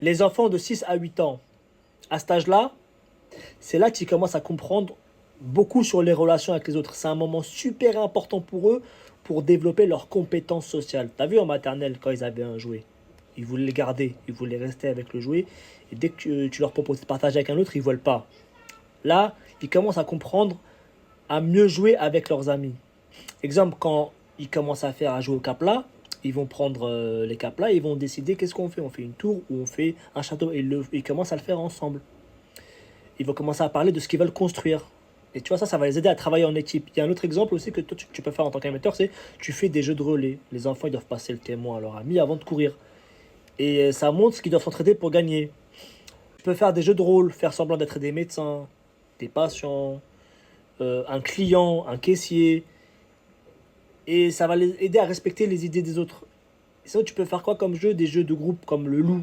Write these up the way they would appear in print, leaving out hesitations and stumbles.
Les enfants de 6 à 8 ans, à cet âge-là, c'est là qu'ils commencent à comprendre beaucoup sur les relations avec les autres. C'est un moment super important pour eux pour développer leurs compétences sociales. T'as vu en maternelle quand ils avaient un jouet, ils voulaient le garder, ils voulaient rester avec le jouet. Et dès que tu leur proposes de partager avec un autre, ils ne veulent pas. Là, ils commencent à comprendre, à mieux jouer avec leurs amis. Exemple, quand ils commencent à jouer au Capla, ils vont prendre les Capla et ils vont décider qu'est-ce qu'on fait. On fait une tour ou on fait un château. Et ils commencent à le faire ensemble. Ils vont commencer à parler de ce qu'ils veulent construire. Et tu vois, ça va les aider à travailler en équipe. Il y a un autre exemple aussi que toi, tu peux faire en tant qu'animateur, c'est tu fais des jeux de relais. Les enfants, ils doivent passer le témoin à leur ami avant de courir. Et ça montre qu'ils doivent s'entraider pour gagner. Tu peux faire des jeux de rôle, faire semblant d'être des médecins, des patients, un client, un caissier. Et ça va les aider à respecter les idées des autres. Sinon, tu peux faire quoi comme jeu? Des jeux de groupe comme le loup.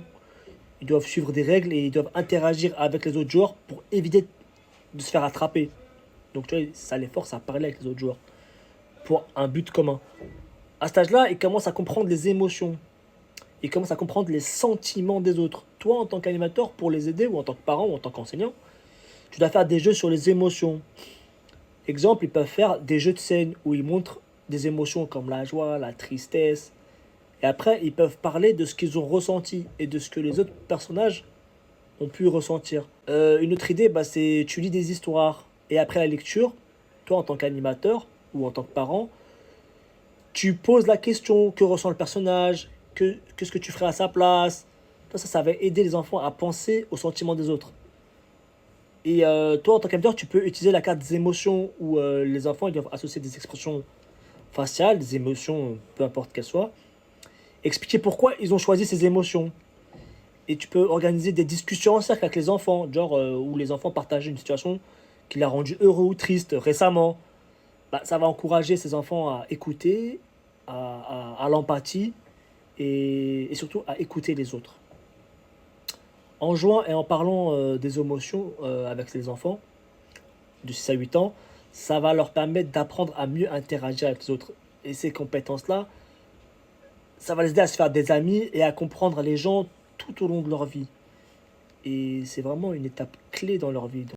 Ils doivent suivre des règles et ils doivent interagir avec les autres joueurs pour éviter de se faire attraper. Donc, tu vois, ça les force à parler avec les autres joueurs pour un but commun. À cet âge-là, ils commencent à comprendre les émotions. Ils commencent à comprendre les sentiments des autres. Toi, en tant qu'animateur, pour les aider, ou en tant que parent, ou en tant qu'enseignant, tu dois faire des jeux sur les émotions. Exemple, ils peuvent faire des jeux de scène où ils montrent des émotions comme la joie, la tristesse. Et après, ils peuvent parler de ce qu'ils ont ressenti et de ce que les autres personnages ont pu ressentir. Une autre idée, bah, c'est tu lis des histoires et après la lecture, toi en tant qu'animateur ou en tant que parent, tu poses la question que ressent le personnage, qu'est-ce que tu ferais à sa place. Ça va aider les enfants à penser aux sentiments des autres. Et toi, en tant qu'animateur, tu peux utiliser la carte des émotions où les enfants ils doivent associer des expressions faciales, des émotions, peu importe qu'elles soient, expliquer pourquoi ils ont choisi ces émotions. Et tu peux organiser des discussions en cercle avec les enfants, genre où les enfants partagent une situation qui l'a rendu heureux ou triste récemment. Bah, ça va encourager ces enfants à écouter, à l'empathie et surtout à écouter les autres. En jouant et en parlant des émotions avec les enfants de 6 à 8 ans, ça va leur permettre d'apprendre à mieux interagir avec les autres. Et ces compétences-là, ça va les aider à se faire des amis et à comprendre les gens tout au long de leur vie. Et c'est vraiment une étape clé dans leur vie.